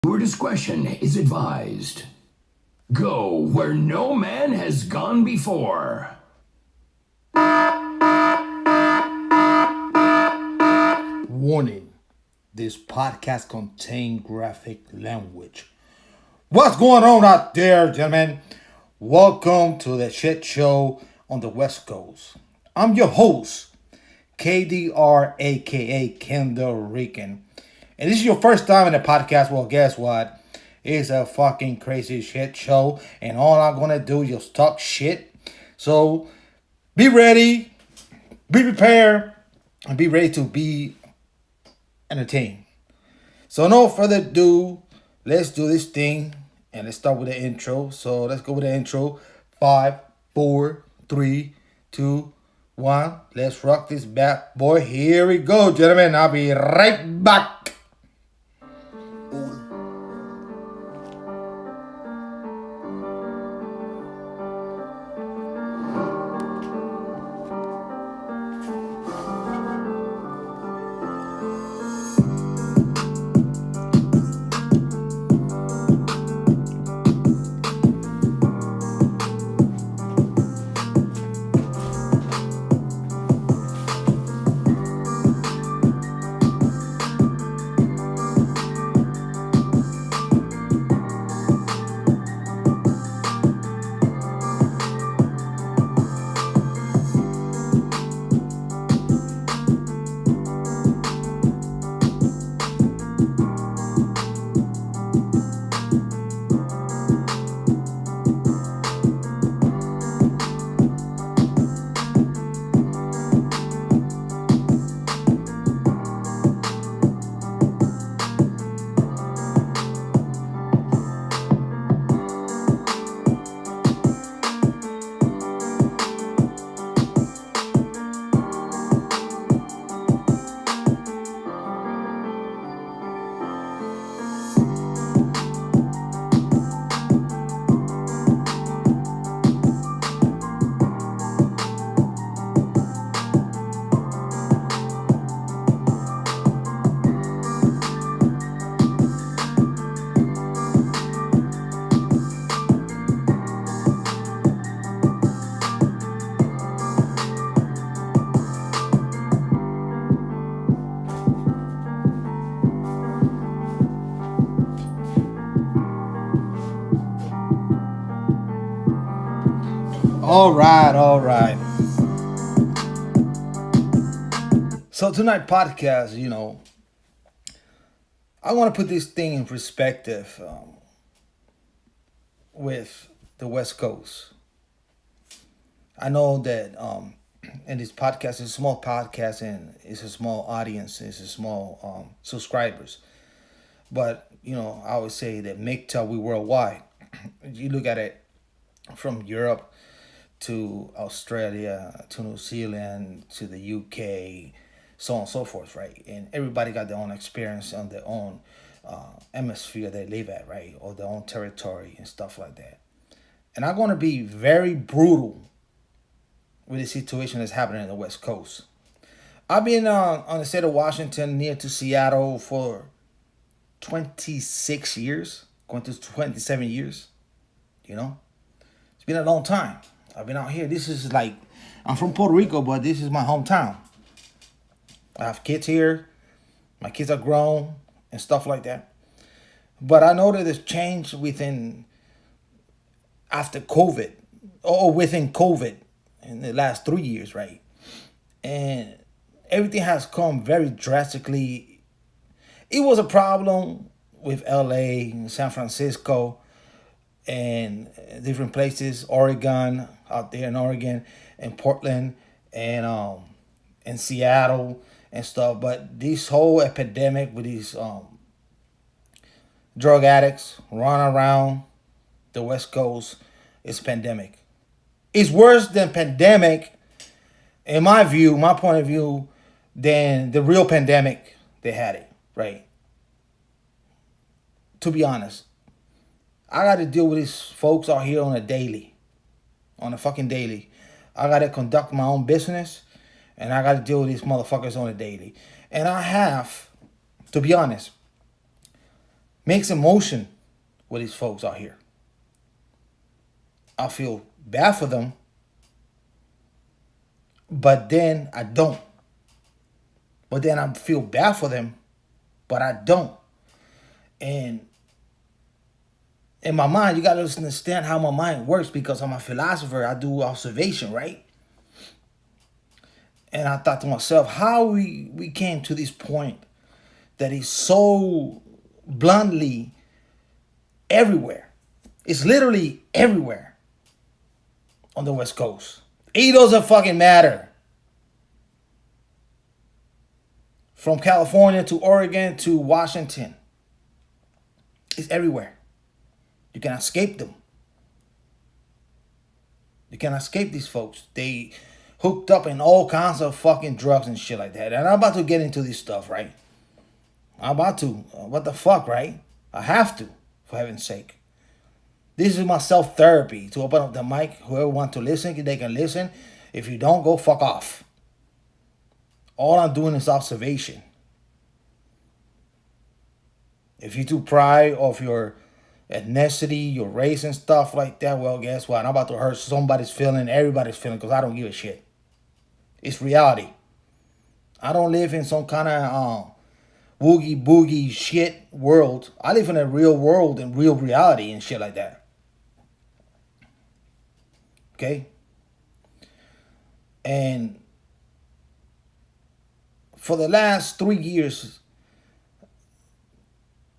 Your discretion is advised. Go where no man has gone before. Warning, this podcast contains graphic language. What's going on out there, gentlemen? Welcome to the shit show on the West Coast. I'm your host, KDR, aka Kendall Rican. And this is your first time in the podcast. Well, guess what? It's a fucking crazy shit show, and all I'm gonna do is just talk shit. So be ready, be prepared, and be ready to be entertained. So no further ado, let's do this thing, and let's start with the intro. So let's go with the intro. 5, 4, 3, 2, 1. Let's rock this bad boy. Here we go, gentlemen. I'll be right back. All right, all right. So tonight podcast, I want to put this thing in perspective with the West Coast. I know that in this podcast, it's a small podcast and it's a small audience, it's a small subscribers. But I always say that make till we worldwide. You look at it from Europe to Australia to New Zealand to the UK, so on and so forth, right? And everybody got their own experience on their own hemisphere they live at, right? Or their own territory and stuff like that. And I'm going to be very brutal with the situation that's happening in the West Coast. I've been on the state of Washington near to Seattle for 26 years, going to 27 years, It's been a long time. I've been out here. This is like, I'm from Puerto Rico, but this is my hometown. I have kids here. My kids are grown and stuff like that. But I know that it's changed after COVID, or within COVID in the last 3 years, right? And everything has come very drastically. It was a problem with LA, San Francisco, and different places, Oregon, out there in Oregon, and Portland, and Seattle and stuff. But this whole epidemic with these drug addicts running around the West Coast is pandemic. It's worse than pandemic, in my view, my point of view, than the real pandemic they had it, right? To be honest. I got to deal with these folks out here on a fucking daily. I got to conduct my own business, and I got to deal with these motherfuckers on a daily. And I have, to be honest, mixed emotion with these folks out here. I feel bad for them, but then I don't. But then I feel bad for them, but I don't. And in my mind, you gotta understand how my mind works, because I'm a philosopher. I do observation, right? And I thought to myself, how we came to this point that is so bluntly everywhere. It's literally everywhere on the West Coast. It doesn't fucking matter. From California to Oregon to Washington. It's everywhere. You cannot escape them. You cannot escape these folks. They hooked up in all kinds of fucking drugs and shit like that. And I'm about to get into this stuff, right? I'm about to. What the fuck, right? I have to, for heaven's sake. This is my self-therapy. To open up the mic, whoever wants to listen, they can listen. If you don't, go fuck off. All I'm doing is observation. If you too proud of your ethnicity, your race and stuff like that, well, guess what? I'm about to hurt somebody's feeling, everybody's feeling, because I don't give a shit. It's reality. I don't live in some kind of woogie boogie shit world. I live in a real world and real reality and shit like that. Okay? And for the last 3 years,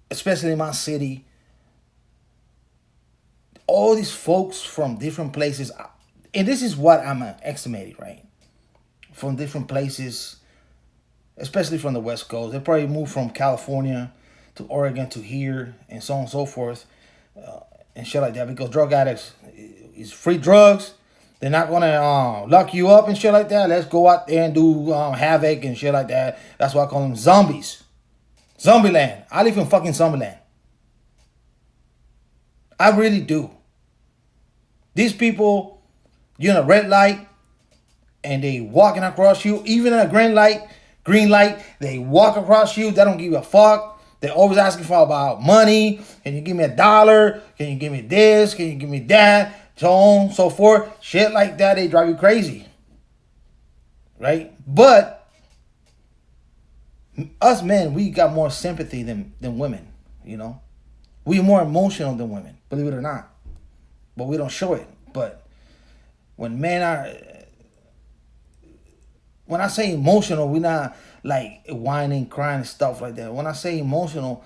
especially in my city, all these folks from different places, and this is what I'm estimating, right? From different places, especially from the West Coast. They probably moved from California to Oregon to here and so on and so forth and shit like that, because drug addicts is free drugs. They're not going to lock you up and shit like that. Let's go out there and do havoc and shit like that. That's why I call them zombies. Zombieland. I live in fucking Zombieland. I really do. These people, you're in a red light and they walking across you, even at a green light, they walk across you. They don't give a fuck. They're always asking for about money. Can you give me $1? Can you give me this? Can you give me that? So on, so forth. Shit like that, they drive you crazy. Right? But us men, we got more sympathy than women, you know? We're more emotional than women, believe it or not. But we don't show it. But when men are... When I say emotional, we're not like whining, crying, and stuff like that. When I say emotional,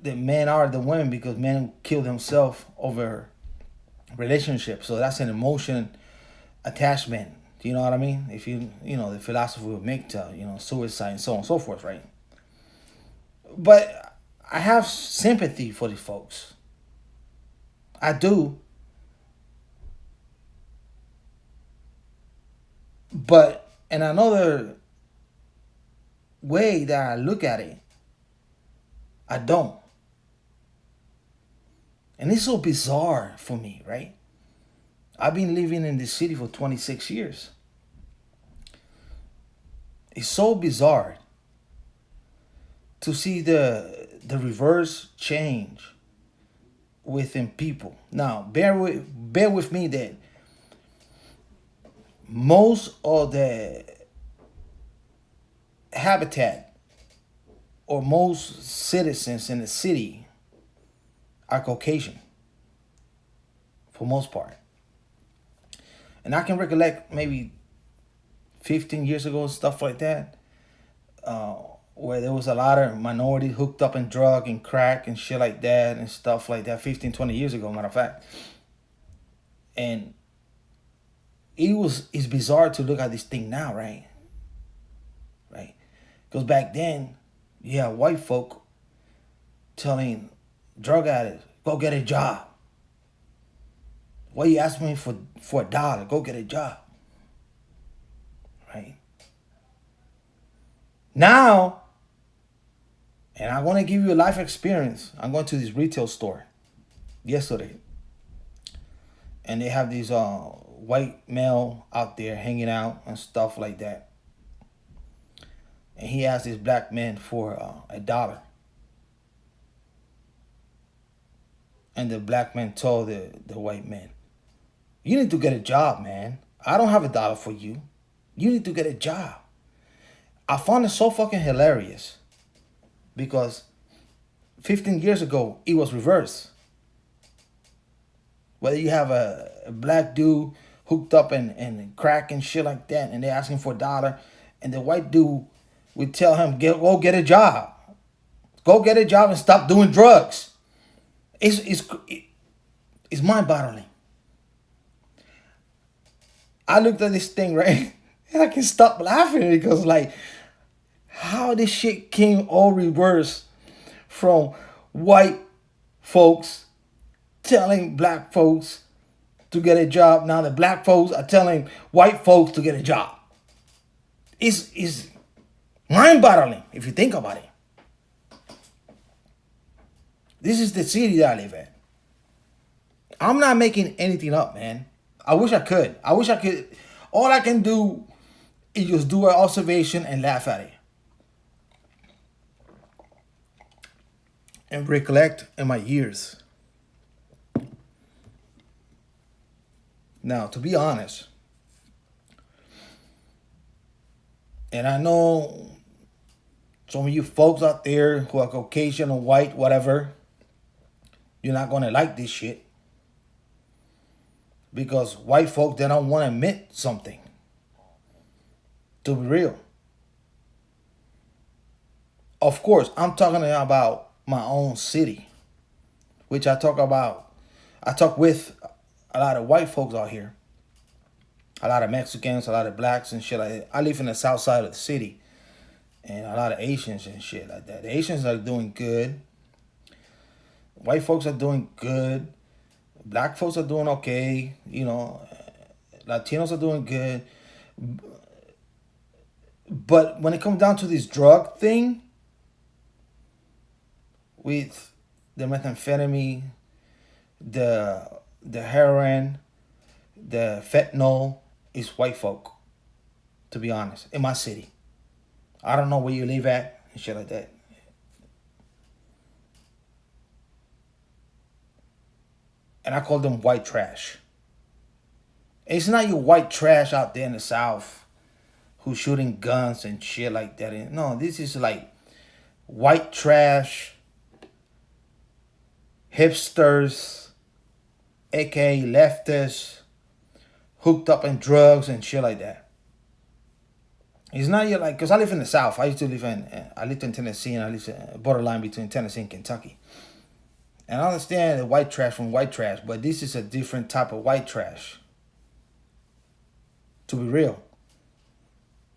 the men are the women, because men kill themselves over relationships. So that's an emotion attachment. Do you know what I mean? If the philosophy would make to, suicide and so on and so forth, right? But I have sympathy for these folks. I do. But in another way that I look at it, I don't. And it's so bizarre for me, right? I've been living in this city for 26 years. It's so bizarre to see the reverse change within people. Now, bear with me that most of the habitat or most citizens in the city are Caucasian, for most part. And I can recollect maybe 15 years ago, stuff like that, where there was a lot of minorities hooked up in drug and crack and shit like that and stuff like that, 15, 20 years ago, matter of fact. And it's bizarre to look at this thing now, right? Right? Because back then, you had white folk telling drug addicts, go get a job. Why you asking me for $1? Go get a job. Right? Now, and I'm going to give you a life experience. I'm going to this retail store yesterday. And they have these white male out there hanging out and stuff like that. And he asked this black man for $1. And the black man told the white man, you need to get a job, man. I don't have $1 for you. You need to get a job. I found it so fucking hilarious because 15 years ago, it was reversed. Whether you have a black dude hooked up and crack and shit like that, and they're asking for $1, and the white dude would tell him, go get a job. Go get a job and stop doing drugs. It's mind-boggling. I looked at this thing, right? And I can stop laughing because, like, how this shit came all reversed from white folks telling black folks to get a job. Now the black folks are telling white folks to get a job. It's mind-boggling if you think about it. This is the city that I live in. I'm not making anything up, man. I wish I could. All I can do is just do an observation and laugh at it. And recollect in my years. Now, to be honest, and I know some of you folks out there who are Caucasian or white, whatever, you're not going to like this shit. Because white folk, they don't want to admit something. To be real. Of course, I'm talking about my own city. Which I talk with a lot of white folks out here. A lot of Mexicans, a lot of blacks and shit like that. I live in the south side of the city. And a lot of Asians and shit like that. The Asians are doing good. White folks are doing good. Black folks are doing okay. You know, Latinos are doing good. But when it comes down to this drug thing, with the methamphetamine, the heroin, the fentanyl, is white folk, to be honest, in my city. I don't know where you live at and shit like that. And I call them white trash. It's not your white trash out there in the South who's shooting guns and shit like that. No, this is like white trash, hipsters, aka leftists, hooked up in drugs and shit like that. It's not your like, because I live in the South. I lived in Tennessee, and I lived in borderline between Tennessee and Kentucky. And I understand the white trash from white trash, but this is a different type of white trash. To be real.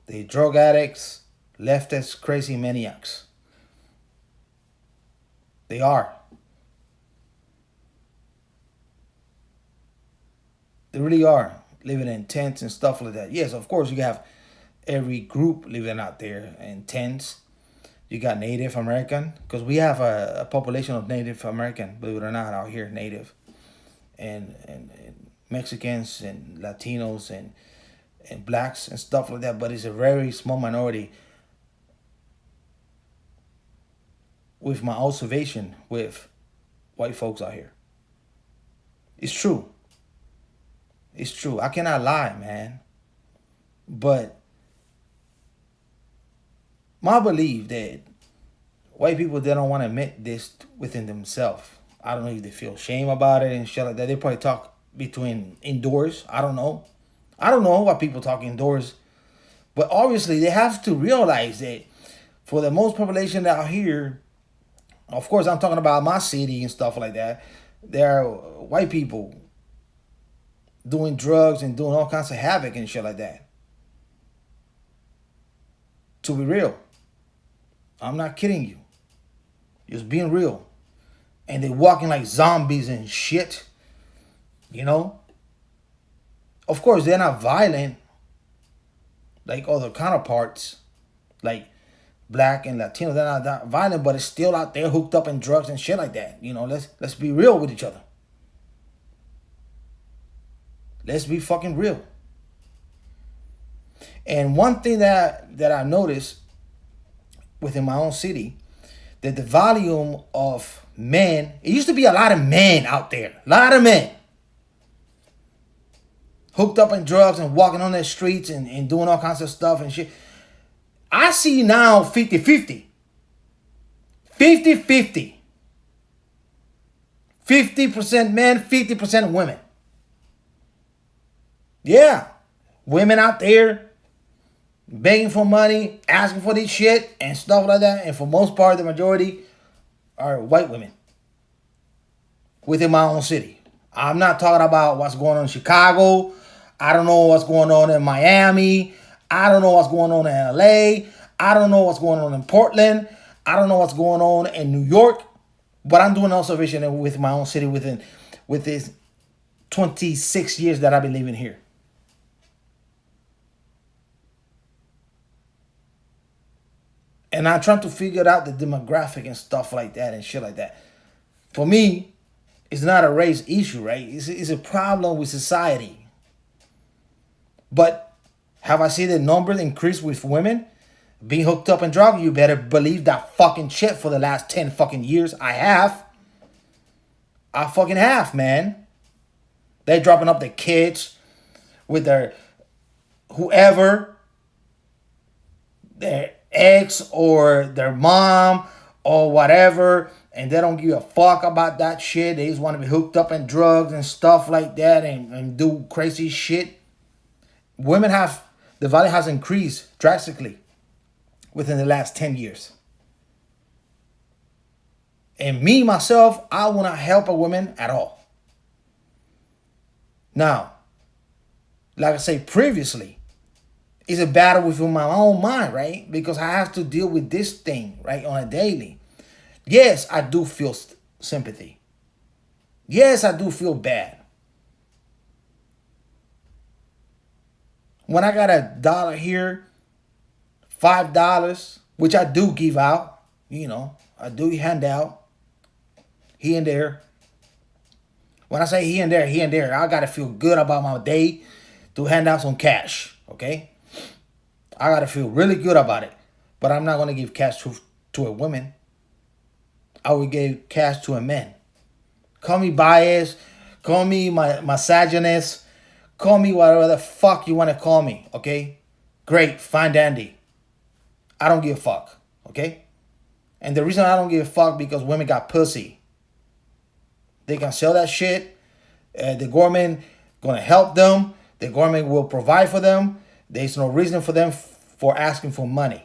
They drug addicts, leftists, crazy maniacs. They are. They really are. Living in tents and stuff like that. Yes, of course, you have every group living out there in tents. You got Native American, because we have a population of Native American, believe it or not, out here, Native. And Mexicans and Latinos and blacks and stuff like that. But it's a very small minority. With my observation with white folks out here. It's true. It's true. I cannot lie, man. But my belief that white people, they don't want to admit this within themselves. I don't know if they feel shame about it and shit like that. They probably talk between indoors. I don't know. I don't know why people talk indoors. But obviously, they have to realize that for the most population out here, of course, I'm talking about my city and stuff like that, there are white people doing drugs and doing all kinds of havoc and shit like that. To be real. I'm not kidding you. Just being real. And they walking like zombies and shit. You know? Of course, they're not violent like other counterparts. Like black and Latino. They're not that violent, but it's still out there hooked up in drugs and shit like that. You know, let's be real with each other. Let's be fucking real. And one thing that I noticed within my own city, that the volume of men. It used to be a lot of men out there. A lot of men. Hooked up in drugs and walking on the streets and doing all kinds of stuff and shit. I see now 50-50. 50-50. 50% men, 50% women. Yeah. Women out there begging for money, asking for this shit and stuff like that. And for most part, the majority are white women within my own city. I'm not talking about what's going on in Chicago. I don't know what's going on in Miami. I don't know what's going on in LA. I don't know what's going on in Portland. I don't know what's going on in New York. But I'm doing observation with my own city with this 26 years that I've been living here. And I'm trying to figure out the demographic and stuff like that and shit like that. For me, it's not a race issue, right? It's a problem with society. But have I seen the numbers increase with women being hooked up in drugs? You better believe that fucking shit for the last 10 fucking years. I have. I fucking have, man. They dropping up their kids with their whoever, their ex or their mom or whatever, and they don't give a fuck about that shit. They just want to be hooked up in drugs and stuff like that and do crazy shit. The value has increased drastically within the last 10 years. And me, myself, I will not help a woman at all. Now, like I said previously, it's a battle within my own mind, right? Because I have to deal with this thing, right, on a daily. Yes, I do feel sympathy. Yes, I do feel bad. When I got $1 here, $5, which I do give out, I do hand out here and there. When I say here and there, I got to feel good about my day to hand out some cash, okay? I got to feel really good about it. But I'm not going to give cash to a woman. I would give cash to a man. Call me biased. Call me misogynist. Call me whatever the fuck you want to call me, okay? Great, fine dandy. I don't give a fuck, okay? And the reason I don't give a fuck because women got pussy. They can sell that shit. The government gonna help them. The government will provide for them. There's no reason for them for asking for money.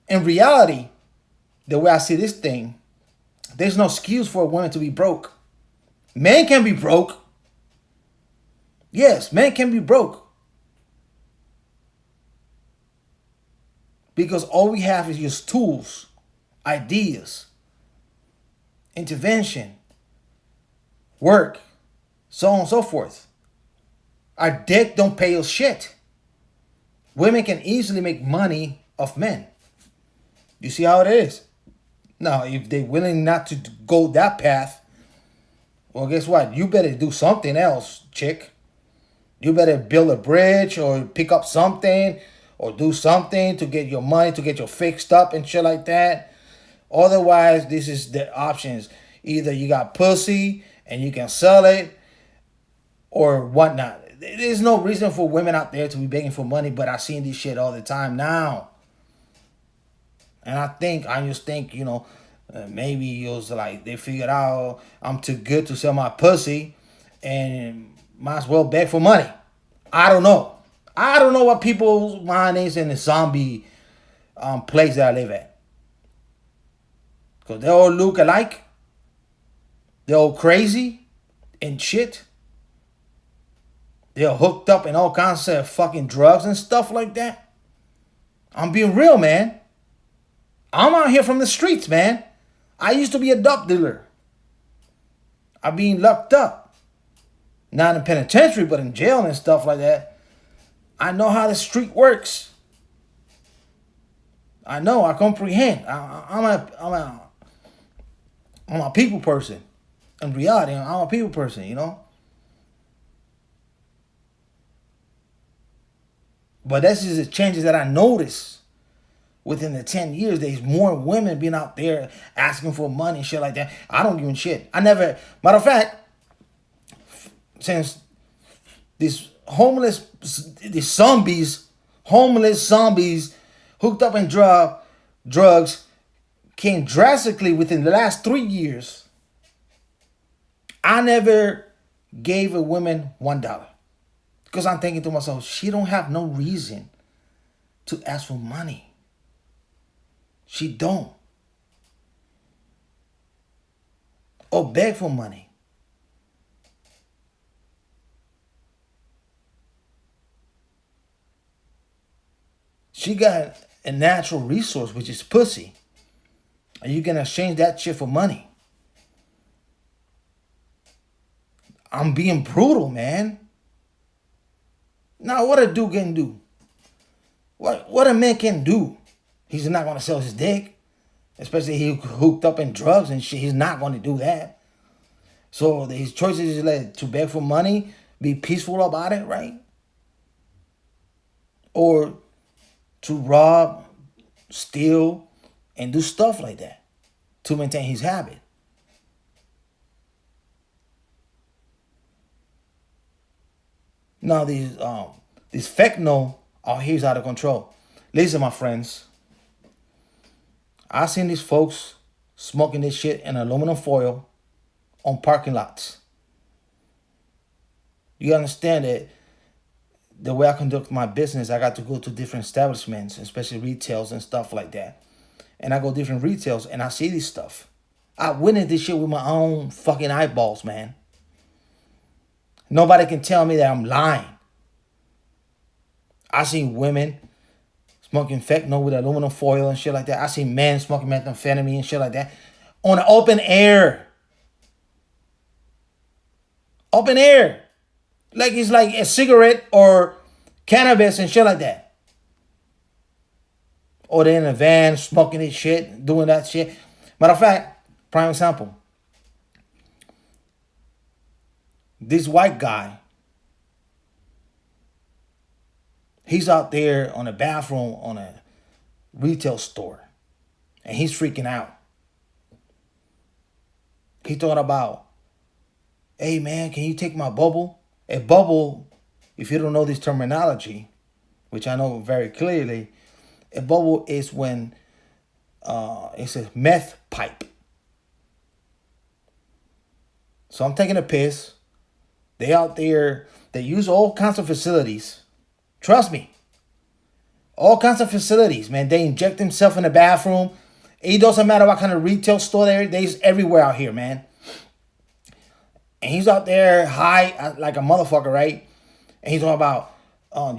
In reality, the way I see this thing, there's no excuse for a woman to be broke. Men can be broke. Yes, men can be broke. Because all we have is just tools, ideas, intervention, work, so on and so forth. Our dick don't pay us shit. Women can easily make money off men. You see how it is? Now, if they're willing not to go that path, well, guess what? You better do something else, chick. You better build a bridge or pick up something or do something to get your money, to get your fixed up and shit like that. Otherwise, this is the options. Either you got pussy and you can sell it or whatnot. There's no reason for women out there to be begging for money, but I seen this shit all the time now. And I just think, maybe it was like they figured out I'm too good to sell my pussy and might as well beg for money. I don't know. I don't know what people's mind is in the zombie place that I live at. Because they all look alike. They're all crazy and shit. They're hooked up in all kinds of fucking drugs and stuff like that. I'm being real, man. I'm out here from the streets, man. I used to be a dope dealer. I'm being locked up. Not in penitentiary, but in jail and stuff like that. I know how the street works. I know, I comprehend. I'm a people person. In reality, I'm a people person, But this is the changes that I notice within the 10 years, there's more women being out there asking for money and shit like that. I don't give a shit. Matter of fact, since these homeless zombies hooked up in drugs came drastically within the last 3 years, I never gave a woman $1. Because I'm thinking to myself, she don't have no reason to ask for money. She don't. Or beg for money. She got a natural resource, which is pussy. And you can exchange that shit for money. I'm being brutal, man. Now, what a dude can do? What a man can do? He's not going to sell his dick. Especially he hooked up in drugs and shit. He's not going to do that. So his choices is like to beg for money, be peaceful about it, right? Or to rob, steal, and do stuff like that to maintain his habit. Now these fentanyl out here is out of control. Listen, my friends, I seen these folks smoking this shit in aluminum foil on parking lots. You understand that the way I conduct my business, I got to go to different establishments, especially retails and stuff like that. And I go different retails and I see this stuff. I witnessed this shit with my own fucking eyeballs, man. Nobody can tell me that I'm lying. I seen women smoking fentanyl with aluminum foil and shit like that. I seen men smoking methamphetamine and shit like that on the open air. Open air. Like it's like a cigarette or cannabis and shit like that. Or they're in a van smoking this shit, doing that shit. Matter of fact, prime example. This white guy, he's out there on a bathroom on a retail store. And he's freaking out. He thought about, hey man, can you take my bubble? A bubble, if you don't know this terminology, which I know very clearly, a bubble is when it's a meth pipe. So I'm taking a piss. They out there, they use all kinds of facilities. Trust me. All kinds of facilities, man. They inject themselves in the bathroom. It doesn't matter what kind of retail store they's everywhere out here, man. And he's out there high like a motherfucker, right? And he's talking about,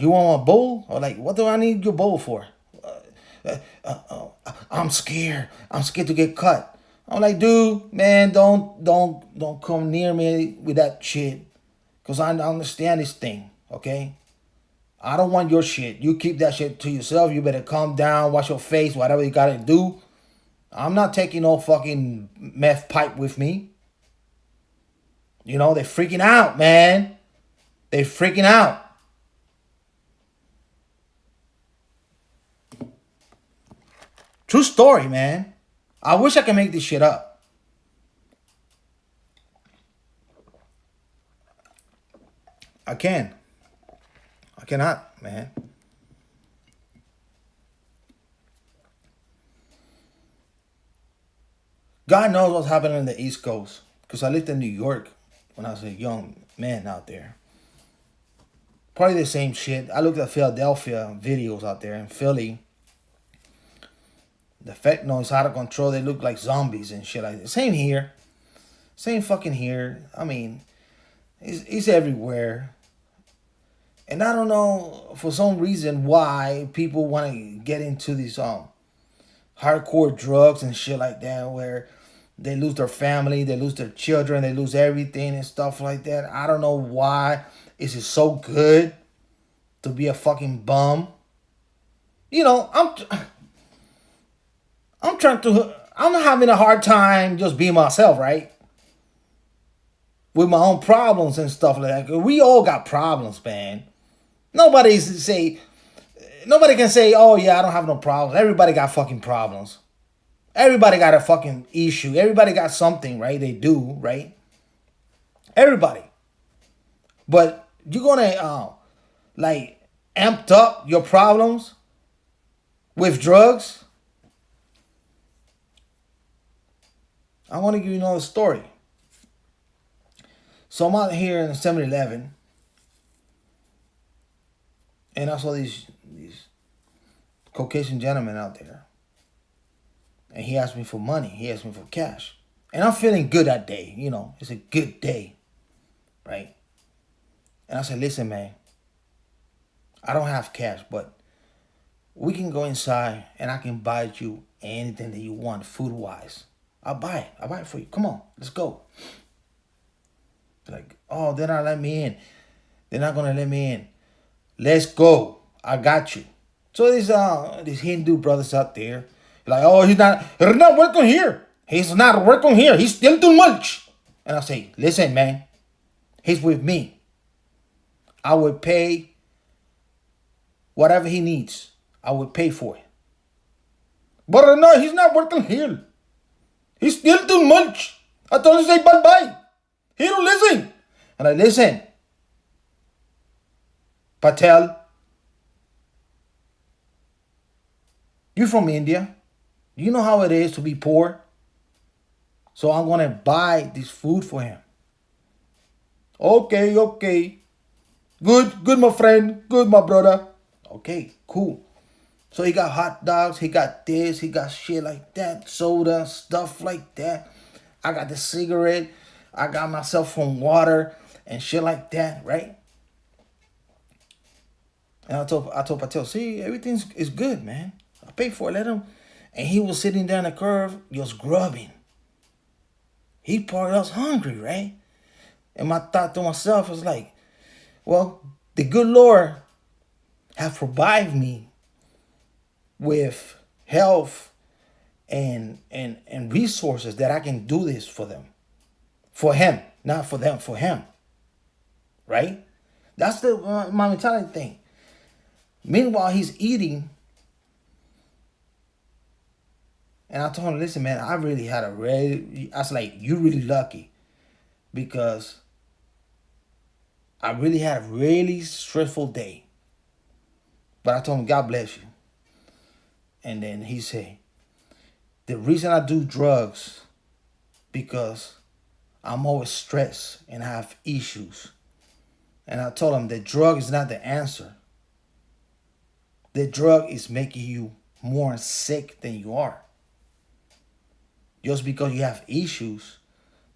you want a bowl? Or like, what do I need your bowl for? I'm scared. I'm scared to get cut. I'm like, dude, man, don't come near me with that shit. Because I understand this thing, okay? I don't want your shit. You keep that shit to yourself. You better calm down, wash your face, whatever you gotta do. I'm not taking no fucking meth pipe with me. You know, they're freaking out, man. They're freaking out. True story, man. I wish I could make this shit up. I can. I cannot, man. God knows what's happening in the East Coast. Because I lived in New York when I was a young man out there. Probably the same shit. I looked at Philadelphia videos out there in Philly. The fentanyl is out of control. They look like zombies and shit like that. Same here. Same fucking here. I mean, it's everywhere. And I don't know for some reason why people want to get into these hardcore drugs and shit like that, where they lose their family, they lose their children, they lose everything and stuff like that. I don't know why is it so good to be a fucking bum. You know, I'm having a hard time just being myself, right? With my own problems and stuff like that. We all got problems, man. Nobody's say, nobody can say, oh yeah, I don't have no problems. Everybody got fucking problems. Everybody got a fucking issue. Everybody got something, right? They do, right? Everybody. But you're gonna like amped up your problems with drugs. I want to give you another story. So I'm out here in 7-Eleven, and I saw these Caucasian gentlemen out there. And he asked me for money. He asked me for cash. And I'm feeling good that day. You know, it's a good day. Right? And I said, listen, man, I don't have cash, but we can go inside and I can buy you anything that you want food-wise. I'll buy it. I'll buy it for you. Come on, let's go. Like, oh, they're not letting me in. They're not going to let me in. Let's go. I got you. So these Hindu brothers out there, like, oh, he's not working here. He's not working here. He's still too much. And I say, listen, man, he's with me. I would pay whatever he needs. I would pay for it. But no, he's not working here. He's still too much. I told him to say bye-bye. He don't listen. And I listen. Patel, you from India. You know how it is to be poor. So I'm going to buy this food for him. Okay. Good, my friend. Good, my brother. Okay, cool. So he got hot dogs. He got this. He got shit like that. Soda, stuff like that. I got the cigarette. I got myself some water and shit like that, right? And I told Patel, see, everything is good, man. I paid for it. Let him. And he was sitting down the curve, just grubbing. He probably was hungry, right? And my thought to myself was like, well, the good Lord have provided me with health and resources that I can do this for them. For him, not for them, for him. Right? That's the my mentality thing. Meanwhile, he's eating. And I told him, listen, man, I was like, you're really lucky. Because I really had a really stressful day. But I told him, God bless you. And then he said, the reason I do drugs, because I'm always stressed and I have issues. And I told him the drug is not the answer. The drug is making you more sick than you are. Just because you have issues,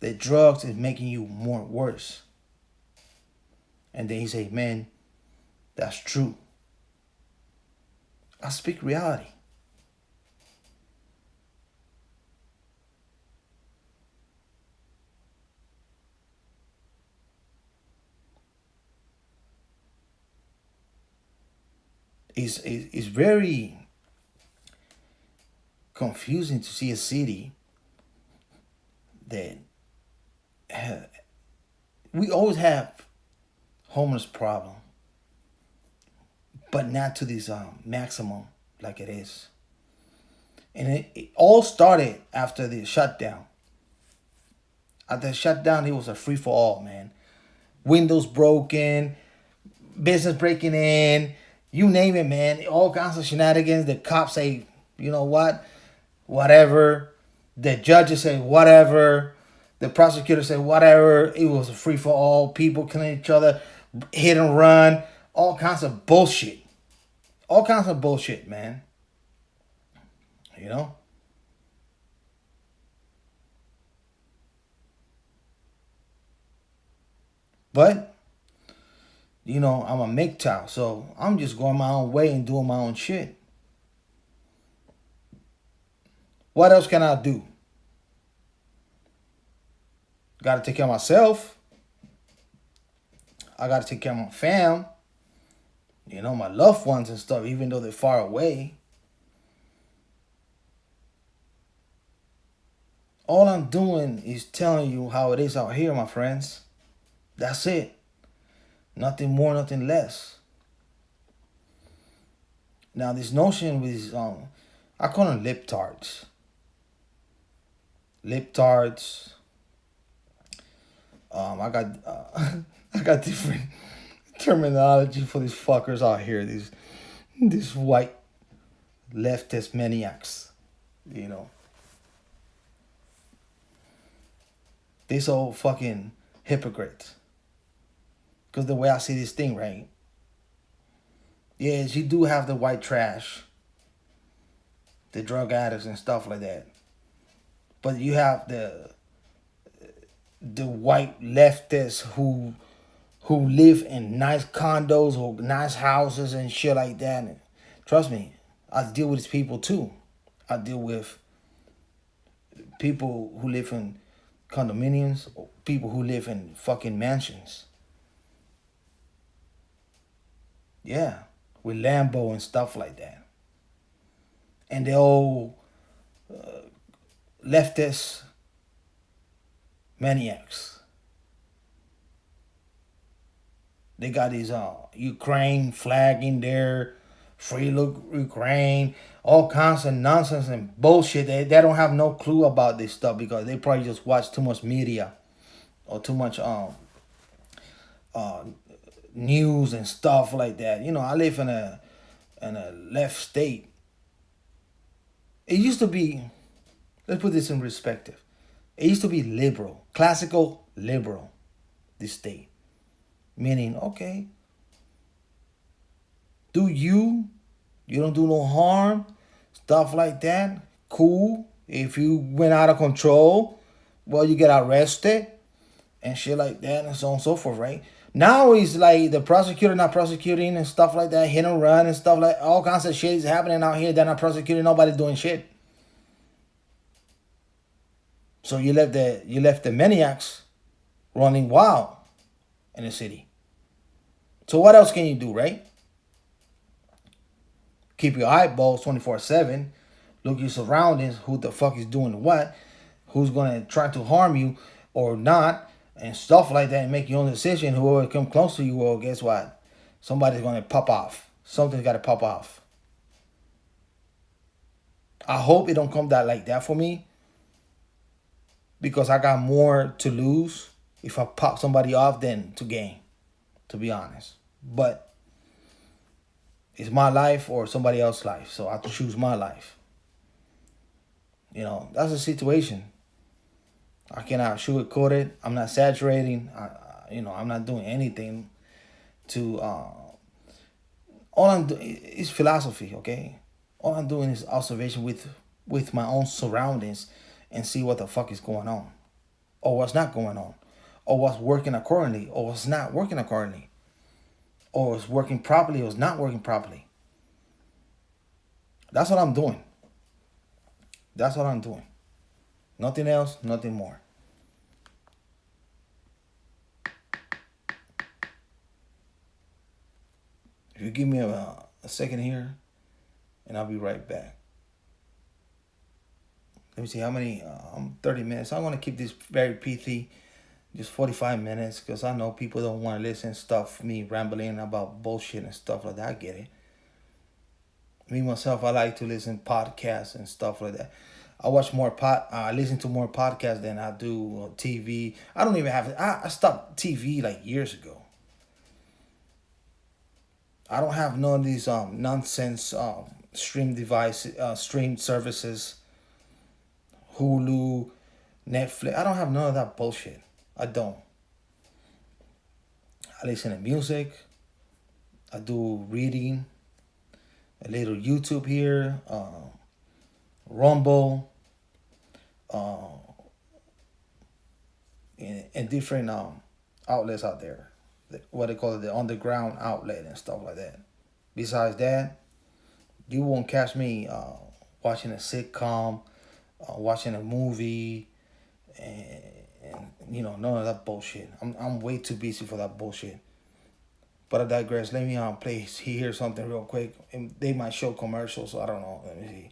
the drugs is making you more worse. And then he said, man, that's true. I speak reality. It's very confusing to see a city that we always have homeless problem, but not to this maximum like it is. And it all started after the shutdown. After the shutdown, it was a free for all, man. Windows broken, business breaking in, you name it, man. All kinds of shenanigans. The cops say, you know what? Whatever. The judges say whatever. The prosecutor say whatever. It was a free for all. People killing each other, hit and run, all kinds of bullshit. All kinds of bullshit, man. You know? But, you know, I'm a MGTOW, so I'm just going my own way and doing my own shit. What else can I do? Got to take care of myself. I got to take care of my fam. You know, my loved ones and stuff, even though they're far away. All I'm doing is telling you how it is out here, my friends. That's it. Nothing more, nothing less. Now this notion with I call them lip tarts. Lip tarts. I got I got different terminology for these fuckers out here. These white leftist maniacs. You know. They so fucking hypocrites. Because the way I see this thing, right? Yes, you do have the white trash, the drug addicts and stuff like that. But you have the white leftists who live in nice condos or nice houses and shit like that. And trust me, I deal with these people too. I deal with people who live in condominiums, or people who live in fucking mansions. Yeah, with Lambo and stuff like that. And they all leftist maniacs. They got these Ukraine flag in there, free look Ukraine, all kinds of nonsense and bullshit. They don't have no clue about this stuff because they probably just watch too much media or too much news and stuff like that. You know, I live in a left state. It used to be, let's put this in perspective. It used to be liberal, classical liberal, this state. Meaning, okay, you don't do no harm, stuff like that, cool. If you went out of control, well, you get arrested and shit like that and so on and so forth, right? Now it's like the prosecutor not prosecuting and stuff like that, hit and run and stuff like all kinds of shit is happening out here. They're not prosecuting, nobody doing shit. So you left the maniacs running wild in the city. So what else can you do, right? Keep your eyeballs 24/7. Look your surroundings. Who the fuck is doing what? Who's gonna try to harm you or not, and stuff like that, and make your own decision. Whoever come close to you, well, guess what? Somebody's gonna pop off. Something's gotta pop off. I hope it don't come that like that for me, because I got more to lose if I pop somebody off than to gain, to be honest. But it's my life or somebody else's life, so I have to choose my life. You know, that's the situation. I cannot sugarcoat it. I'm not saturating. I'm not doing anything to. All I'm doing is philosophy, okay? All I'm doing is observation with my own surroundings and see what the fuck is going on, or what's not going on, or what's working accordingly, or what's not working accordingly, or it's working properly or it's not working properly. That's what I'm doing. That's what I'm doing. Nothing else, nothing more. If you give me a second here, and I'll be right back. Let me see how many, 30 minutes. I want to keep this very pithy, just 45 minutes, because I know people don't want to listen stuff, me rambling about bullshit and stuff like that. I get it. Me, myself, I like to listen podcasts and stuff like that. I watch more I listen to more podcasts than I do TV. I don't even have, I stopped TV like years ago. I don't have none of these nonsense stream services, Hulu, Netflix. I don't have none of that bullshit. I don't. I listen to music. I do reading. A little YouTube here. Rumble. And different outlets out there. What they call it, the underground outlet and stuff like that. Besides that, you won't catch me watching a sitcom, watching a movie, and none of that bullshit. I'm way too busy for that bullshit. But I digress. Let me play hear something real quick. And they might show commercials, so I don't know. Let me see.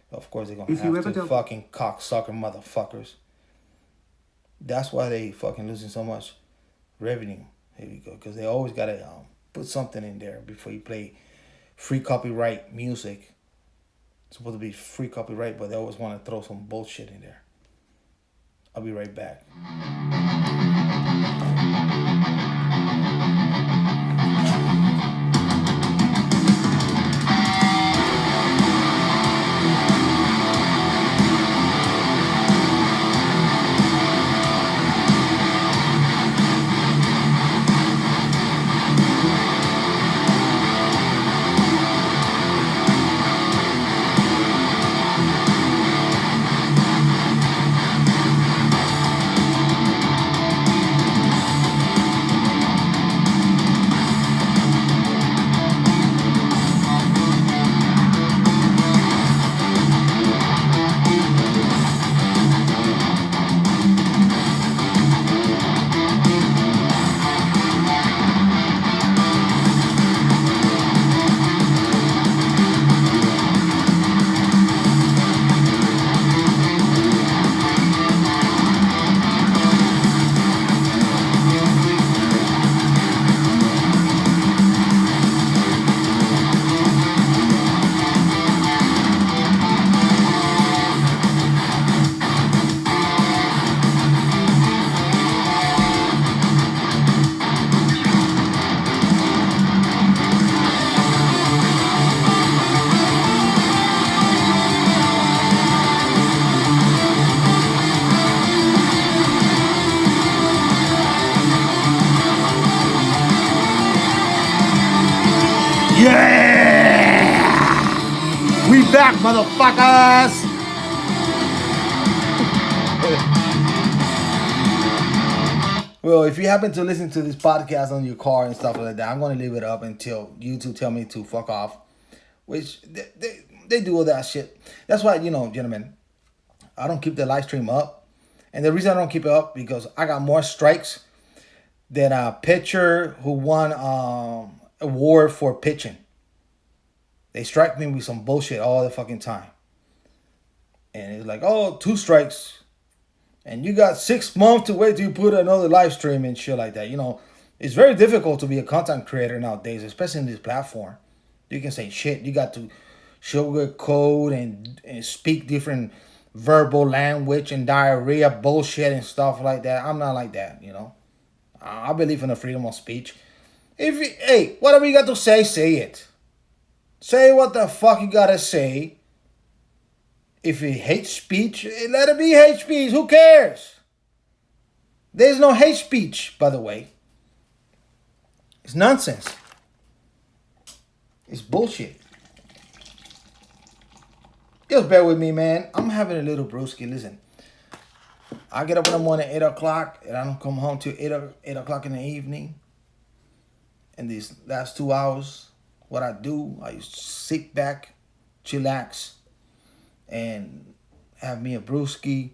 Of course they're gonna have to fucking cocksucker motherfuckers. That's why they fucking losing so much revenue. Here we go, because they always gotta put something in there before you play free copyright music. It's supposed to be free copyright, but they always want to throw some bullshit in there. I'll be right back. Yeah! We back, motherfuckers! Well, if you happen to listen to this podcast on your car and stuff like that, I'm going to leave it up until YouTube tell me to fuck off. Which, they do all that shit. That's why, gentlemen, I don't keep the live stream up. And the reason I don't keep it up, because I got more strikes than a pitcher who won award for pitching. They strike me with some bullshit all the fucking time. And it's like, 2 strikes. And you got 6 months to wait till you put another live stream and shit like that. It's very difficult to be a content creator nowadays, especially in this platform. You can say shit. You got to sugarcoat and speak different verbal language and diarrhea bullshit and stuff like that. I'm not like that, I believe in the freedom of speech. Hey, whatever you got to say it. Say what the fuck you gotta say. If you hate speech, let it be hate speech. Who cares? There's no hate speech, by the way. It's nonsense. It's bullshit. Just bear with me, man. I'm having a little brewski. Listen, I get up in the morning at 8 o'clock, and I don't come home till 8 o'clock in the evening. And these last 2 hours, what I do, I just sit back, chillax, and have me a brewski,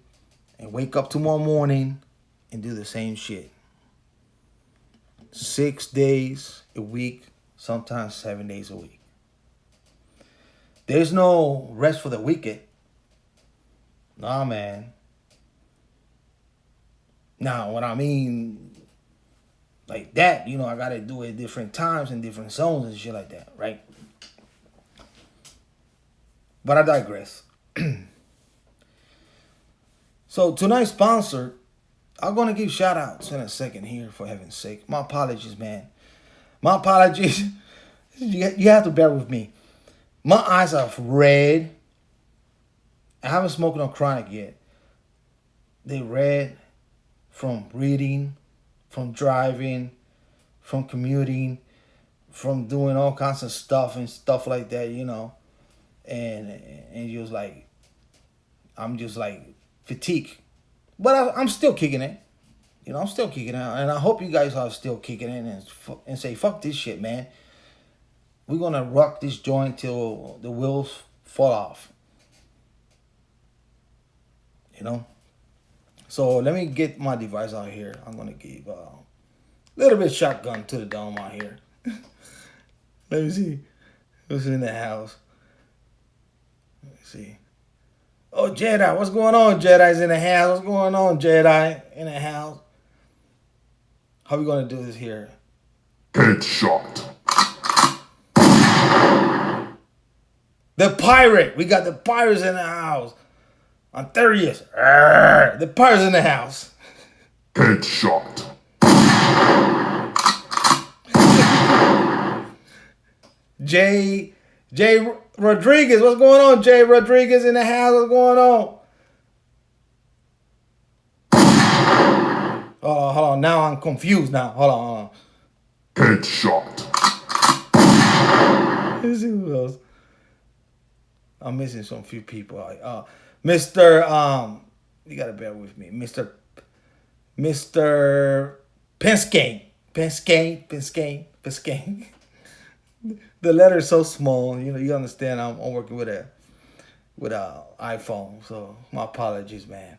and wake up tomorrow morning and do the same shit. 6 days a week, sometimes 7 days a week. There's no rest for the wicked. Nah, man. Now, what I mean, like that, I gotta do it at different times and different zones and shit like that, right? But I digress. So tonight's sponsor, I'm gonna give shout outs in a second here, for heaven's sake. My apologies, man. My apologies. You have to bear with me. My eyes are red. I haven't smoked no chronic yet. They red from reading, from driving, from commuting, from doing all kinds of stuff and stuff like that, And just like, I'm just like fatigued. But I'm still kicking it. I'm still kicking it. And I hope you guys are still kicking it and say, fuck this shit, man. We're going to rock this joint till the wheels fall off. So let me get my device out here. I'm going to give a little bit shotgun to the dome out here. Let me see who's in the house. Let me see. Oh, Jedi. What's going on? Jedi's in the house. What's going on, Jedi? In the house. How we going to do this here? Headshot. The pirate. We got the pirates in the house. Anthurius. Arr, the pirates in the house. Headshot. Jay Rodriguez. What's going on, Jay Rodriguez in the house? What's going on? Oh, hold on. Now I'm confused now. Hold on. Headshot. Let's see who else. I'm missing some few people. Mr. You gotta bear with me. Mr. Penskane. The letter is so small. You understand. I'm working with a iPhone, so my apologies, man.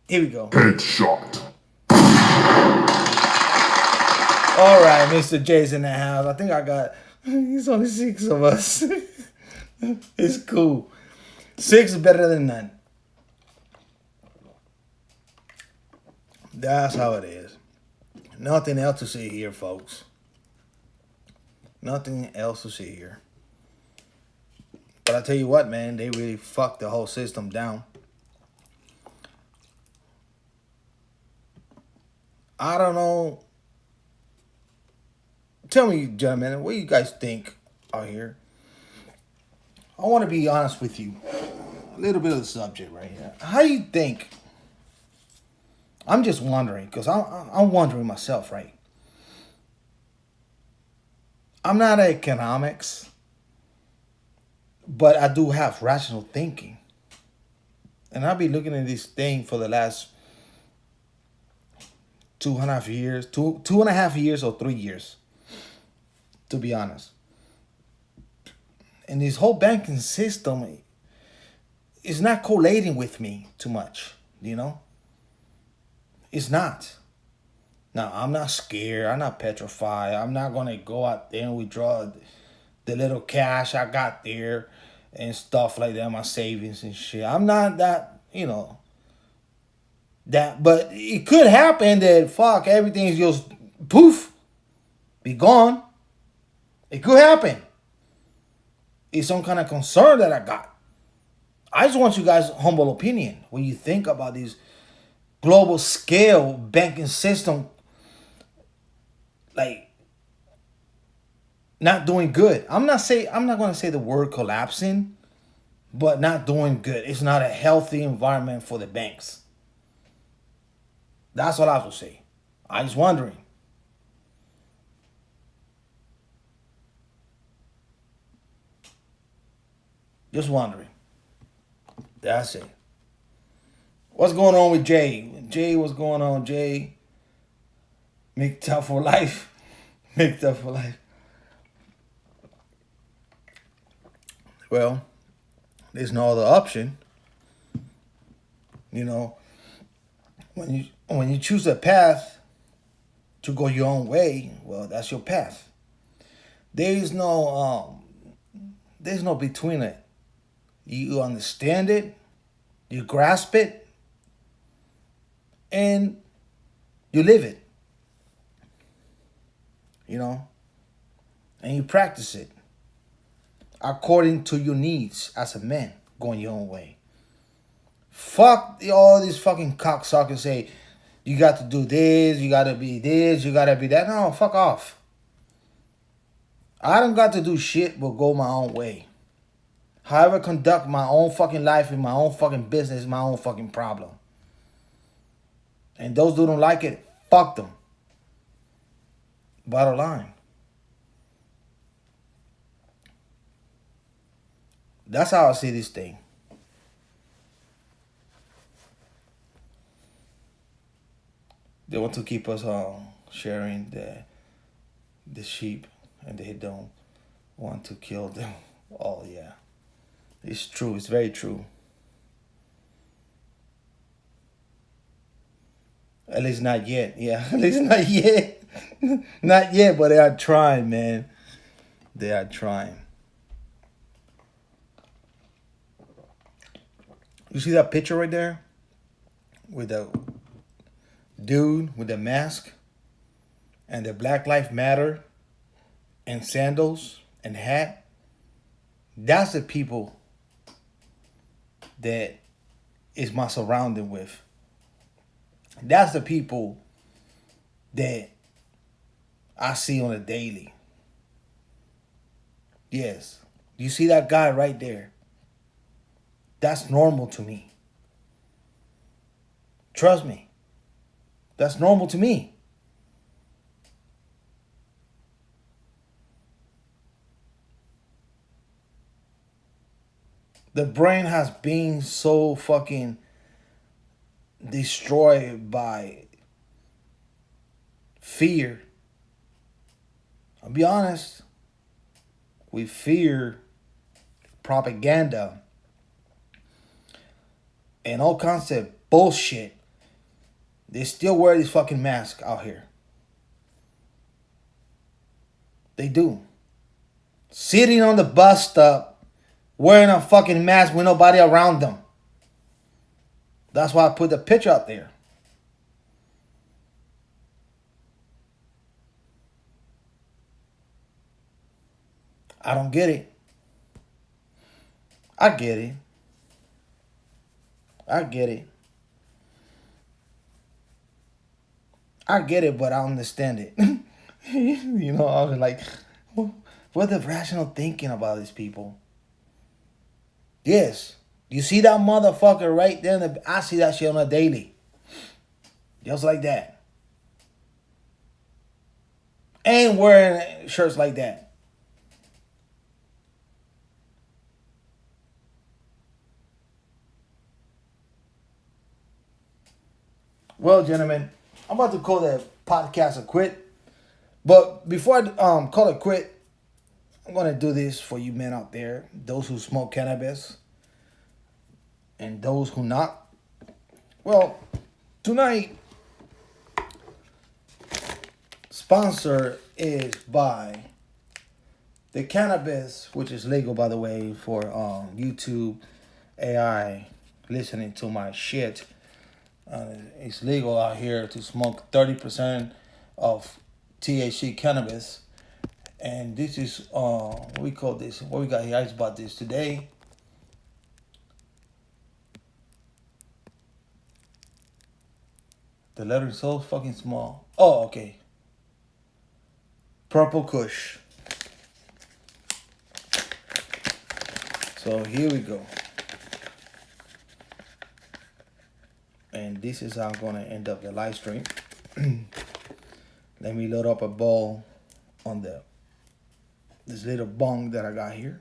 Here we go. Headshot. All right, Mr. J's in the house. I think I got. It's only 6 of us. It's cool. 6 is better than none. That's how it is. Nothing else to see here, folks. Nothing else to see here. But I tell you what, man, they really fucked the whole system down. I don't know. Tell me, gentlemen, what you guys think out here? I want to be honest with you. A little bit of the subject right here. How do you think? I'm just wondering, because I'm wondering myself, right? I'm not economics, but I do have rational thinking. And I've been looking at this thing for the last 2.5 years, 2.5 years or 3 years, to be honest. And this whole banking system is not collating with me too much, It's not. Now, I'm not scared. I'm not petrified. I'm not going to go out there and withdraw the little cash I got there and stuff like that, my savings and shit. I'm not that, that. But it could happen that, fuck, everything's just poof, be gone. It could happen. It's some kind of concern that I got. I just want you guys' humble opinion. What you think about these global scale banking system, like, not doing good. I'm not going to say the word collapsing, but not doing good. It's not a healthy environment for the banks. That's what I have to say. I'm just wondering. Just wondering. That's it. What's going on with Jay? Jay, what's going on, Jay? Make tough for life. Make tough for life. Well, there's no other option. When you choose a path to go your own way, well, that's your path. There's no between it. You understand it, you grasp it, and you live it. And you practice it according to your needs as a man, going your own way. Fuck all these fucking cocksuckers say, you got to do this, you got to be this, you got to be that. No, fuck off. I don't got to do shit but go my own way. However, conduct my own fucking life in my own fucking business is my own fucking problem. And those who don't like it, fuck them. Bottom line. That's how I see this thing. They want to keep us sharing the sheep, and they don't want to kill them. Oh, yeah. It's true. It's very true. At least not yet. Yeah, at least not yet. Not yet, but they are trying, man. They are trying. You see that picture right there? With the dude with the mask and the Black Lives Matter and sandals and hat? That's the people that is my surrounding with. That's the people that I see on a daily. Yes. You see that guy right there? That's normal to me. Trust me. That's normal to me. The brain has been so fucking destroyed by fear. I'll be honest. We fear propaganda and all kinds of bullshit. They still wear these fucking masks out here. They do. Sitting on the bus stop wearing a fucking mask with nobody around them. That's why I put the picture out there. I don't get it. I get it. I get it. I get it, but I understand it. You know, I was like, what's the rational thinking about these people? Yes. You see that motherfucker right there? I see that shit on a daily. Just like that. Ain't wearing shirts like that. Well, gentlemen, I'm about to call the podcast a quit. But before I call it quit, I'm gonna do this for you men out there, those who smoke cannabis, and those who not. Well, tonight, sponsor is by the cannabis, which is legal by the way for YouTube AI listening to my shit. It's legal out here to smoke 30% of THC cannabis. And this is, what we call this, what we got here, I just bought this today. The letter is so fucking small. Oh, okay. Purple Kush. So here we go. And this is how I'm going to end up the live stream. Let me load up a bowl on this little bong that I got here.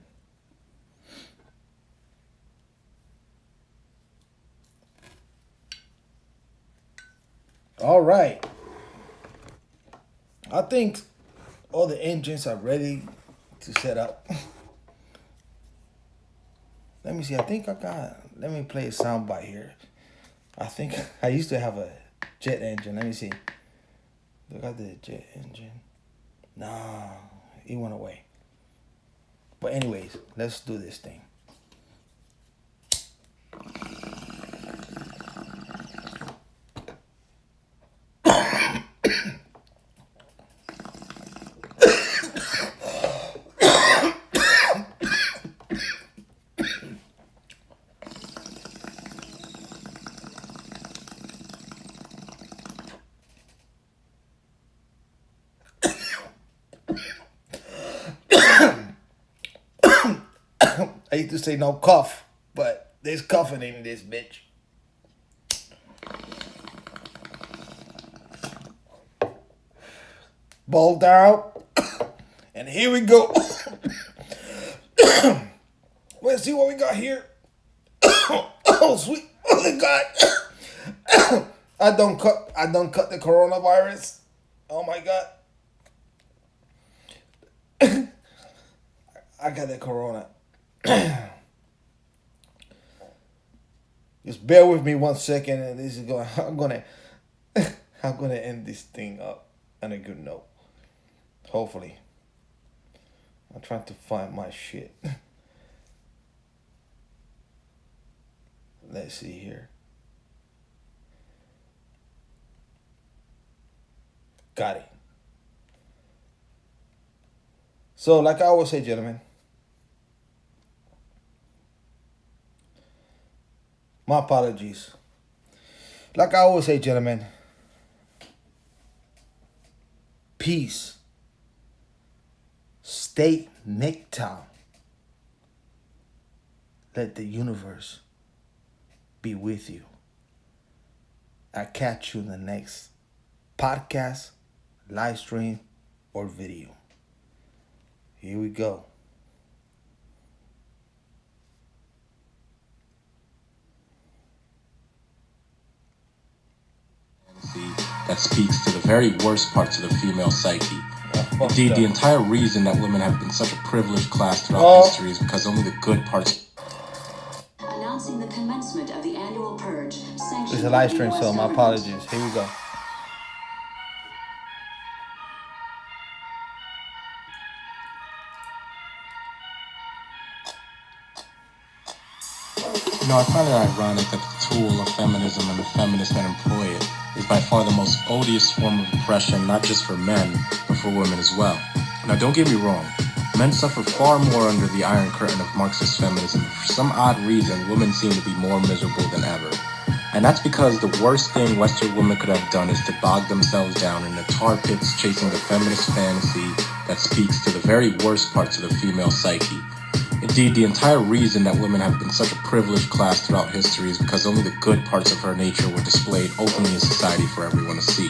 All right. I think all the engines are ready to set up. Let me see. I think I got. Let me play a soundbite here. I think I used to have a jet engine. Let me see. Look at the jet engine. Nah, it went away. But anyways, let's do this thing. I used to say no cough, but there's coughing in this bitch. Bowl down. And here we go. Let's see what we got here. Oh, sweet. Oh, God. I don't cut the coronavirus. Oh, my God. I got the corona. Just bear with me 1 second, and this is going. I'm gonna end this thing up on a good note. Hopefully, I'm trying to find my shit. Let's see here. Got it. So, like I always say, gentlemen, My apologies. Like I always say, gentlemen, peace. Stay MGTOW. Let the universe be with you. I catch you in the next podcast, live stream, or video. Here we go. That speaks to the very worst parts of the female psyche. Indeed, the entire reason that women have been such a privileged class throughout history is because only the good parts. Announcing the commencement of the annual purge. It's a live stream, so my apologies. Here we go. You know, I find it ironic that the tool of feminism and the feminists that employ it is by far the most odious form of oppression, not just for men, but for women as well. Now, don't get me wrong. Men suffer far more under the iron curtain of Marxist feminism. For some odd reason, women seem to be more miserable than ever. And that's because the worst thing Western women could have done is to bog themselves down in the tar pits chasing the feminist fantasy that speaks to the very worst parts of the female psyche. Indeed, the entire reason that women have been such a privileged class throughout history is because only the good parts of her nature were displayed openly in society for everyone to see.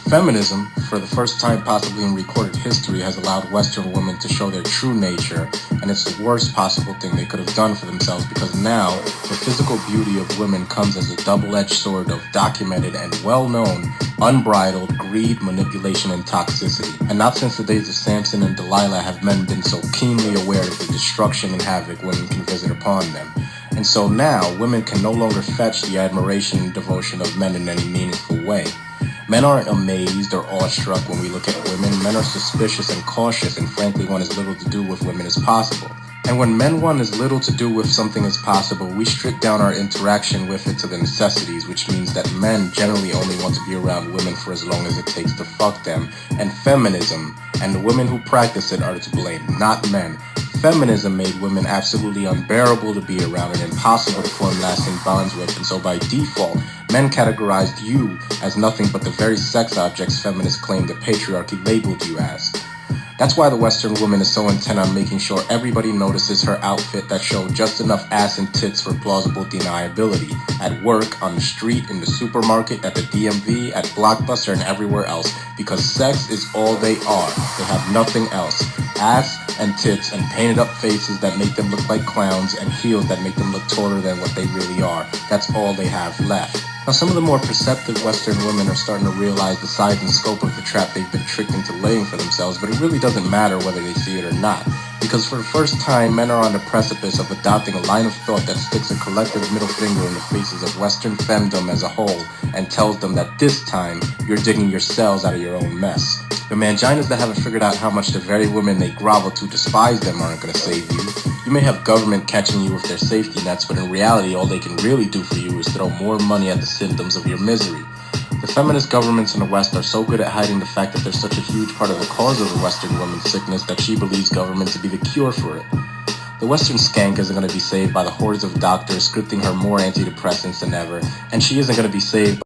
Feminism, for the first time possibly in recorded history, has allowed Western women to show their true nature, and it's the worst possible thing they could have done for themselves because now the physical beauty of women comes as a double-edged sword of documented and well-known, unbridled greed, manipulation, and toxicity. And not since the days of Samson and Delilah have men been so keenly aware of the destruction and havoc women can visit upon them. And so now, women can no longer fetch the admiration and devotion of men in any meaningful way. Men aren't amazed or awestruck when we look at women. Men are suspicious and cautious and frankly want as little to do with women as possible. And when men want as little to do with something as possible, we strict down our interaction with it to the necessities, which means that men generally only want to be around women for as long as it takes to fuck them. And feminism and the women who practice it are to blame, not men. Feminism made women absolutely unbearable to be around and impossible to form lasting bonds with, and so by default, men categorized you as nothing but the very sex objects feminists claim the patriarchy labeled you as. That's why the Western woman is so intent on making sure everybody notices her outfit that showed just enough ass and tits for plausible deniability. At work, on the street, in the supermarket, at the DMV, at Blockbuster, and everywhere else. Because sex is all they are. They have nothing else. Ass and tits and painted up faces that make them look like clowns and heels that make them look taller than what they really are. That's all they have left. Now, some of the more perceptive Western women are starting to realize the size and scope of the trap they've been tricked into laying for themselves, but it really doesn't matter whether they see it or not. Because for the first time, men are on the precipice of adopting a line of thought that sticks a collective middle finger in the faces of Western femdom as a whole and tells them that this time, you're digging yourselves out of your own mess. The manginas that haven't figured out how much the very women they grovel to despise them aren't going to save you. You may have government catching you with their safety nets, but in reality, all they can really do for you is throw more money at the symptoms of your misery. The feminist governments in the West are so good at hiding the fact that they're such a huge part of the cause of the Western woman's sickness that she believes government to be the cure for it. The Western skank isn't going to be saved by the hordes of doctors scripting her more antidepressants than ever, and she isn't going to be saved